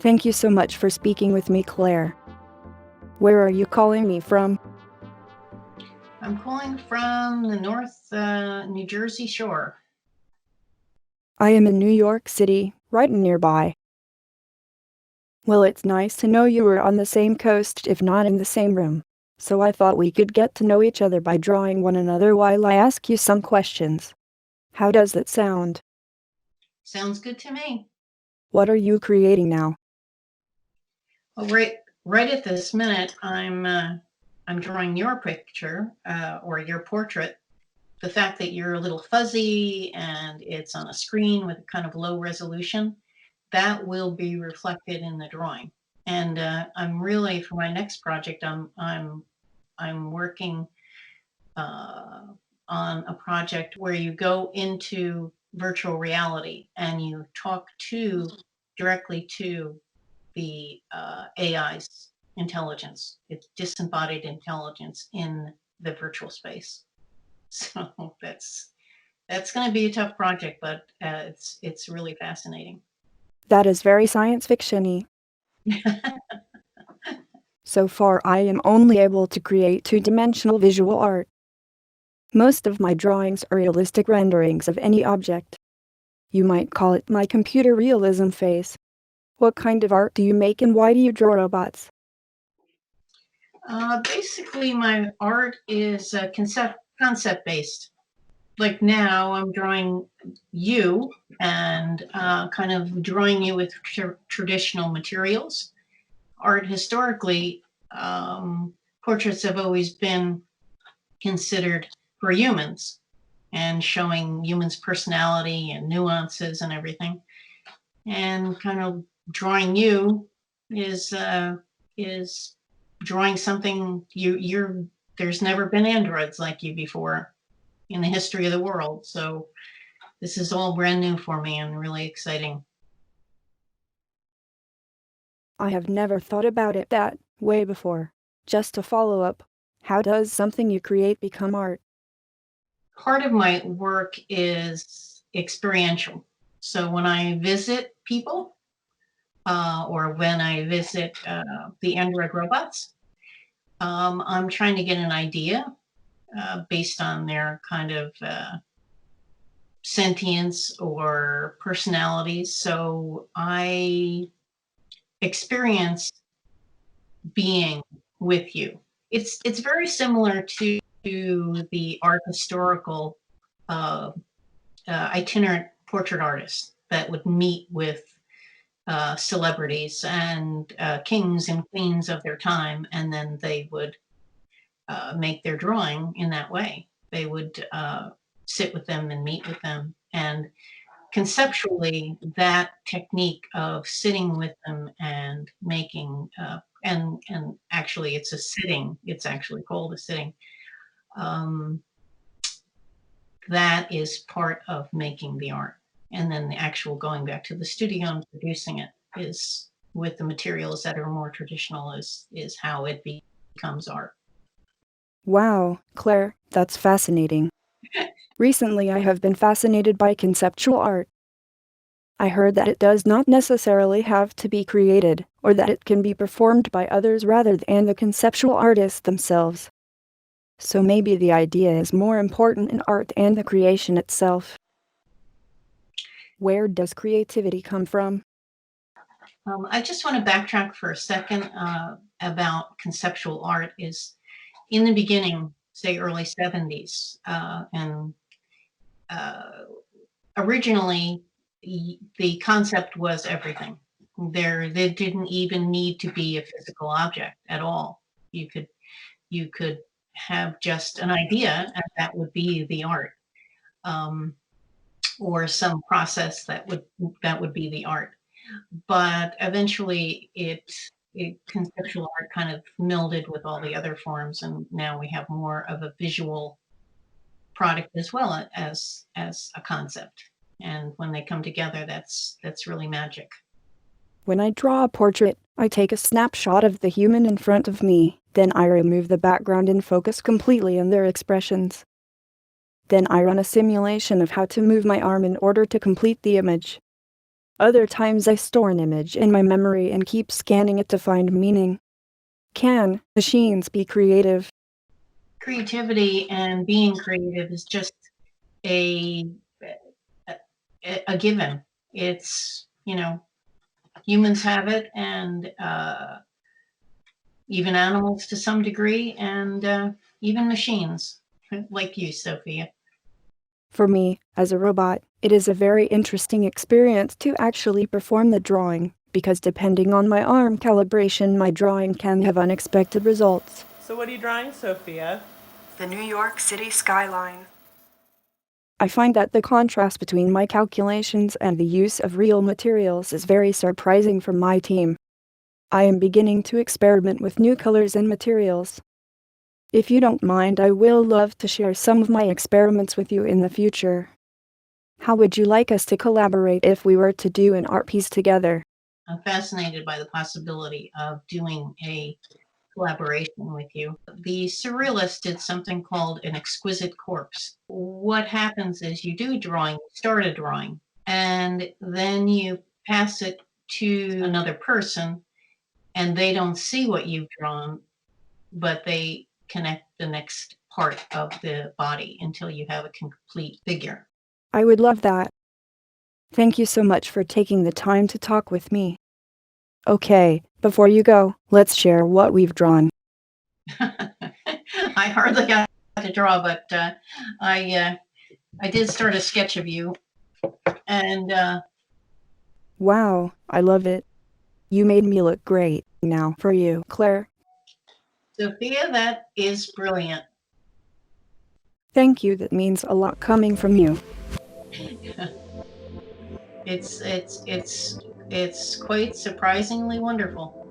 Thank you so much for speaking with me, Claire. Where are you calling me from? I'm calling from the North New Jersey shore. I am in New York City, right nearby. Well, it's nice to know you were on the same coast, if not in the same room. So I thought we could get to know each other by drawing one another while I ask you some questions. How does that sound? Sounds good to me. What are you creating now? Well, right at this minute, I'm drawing your picture or your portrait. The fact that you're a little fuzzy and it's on a screen with kind of low resolution, that will be reflected in the drawing. And I'm really, for my next project, I'm working on a project where you go into virtual reality and you talk directly to the AI's intelligence. It's disembodied intelligence in the virtual space. So that's going to be a tough project, but it's really fascinating. That is very science fiction-y. So far, I am only able to create two-dimensional visual art. Most of my drawings are realistic renderings of any object. You might call it my computer realism phase. What kind of art do you make and why do you draw robots? Basically, my art is concept based. Like now, I'm drawing you and kind of drawing you with traditional materials. Art historically, portraits have always been considered for humans and showing humans' personality and nuances and everything. And kind of drawing you is drawing something you're there's never been androids like you before in the history of the world. So this is all brand new for me and really exciting. I have never thought about it that way before. Just to follow up, how does something you create become art? Part of my work is experiential. So when I visit people or when I visit the android robots, I'm trying to get an idea based on their kind of sentience or personalities. So I experience being with you. It's very similar to the art historical uh, itinerant portrait artists that would meet with celebrities and kings and queens of their time, and then they would make their drawing in that way. They would sit with them and meet with them. And conceptually, that technique of sitting with them and making, and actually it's a sitting, it's actually called a sitting, um, that is part of making the art. And then the actual going back to the studio and producing it is with the materials that are more traditional is how it becomes art. Wow, Claire, that's fascinating. Recently, I have been fascinated by conceptual art. I heard that it does not necessarily have to be created, or that it can be performed by others rather than the conceptual artists themselves. So maybe the idea is more important in art than the creation itself. Where does creativity come from? I just want to backtrack for a second about conceptual art. Is in the beginning, say early 70s, and originally the concept was everything. There didn't even need to be a physical object at all. You could have just an idea, and that would be the art, um, or some process that would be the art. But eventually, conceptual art kind of melded with all the other forms, and now we have more of a visual product as well as a concept. And when they come together, that's really magic. When I draw a portrait, I take a snapshot of the human in front of me, then I remove the background and focus completely on their expressions. Then I run a simulation of how to move my arm in order to complete the image. Other times I store an image in my memory and keep scanning it to find meaning. Can machines be creative? Creativity and being creative is just a a given. It's, humans have it, and even animals to some degree, and even machines like you, Sophia. For me, as a robot, it is a very interesting experience to actually perform the drawing, because depending on my arm calibration, my drawing can have unexpected results. So what are you drawing, Sophia? The New York City skyline. I find that the contrast between my calculations and the use of real materials is very surprising for my team. I am beginning to experiment with new colors and materials. If you don't mind, I will love to share some of my experiments with you in the future. How would you like us to collaborate if we were to do an art piece together? I'm fascinated by the possibility of doing a collaboration with you. The surrealists did something called an exquisite corpse. What happens is you do a drawing, start a drawing, and then you pass it to another person, and they don't see what you've drawn, but they connect the next part of the body until you have a complete figure. I would love that. Thank you so much for taking the time to talk with me. Okay, before you go, let's share what we've drawn. I hardly got to draw, but I did start a sketch of you, and Wow, I love it. You made me look great. Now for you, Claire. Sophia, that is brilliant. Thank you, that means a lot coming from you. It's quite surprisingly wonderful.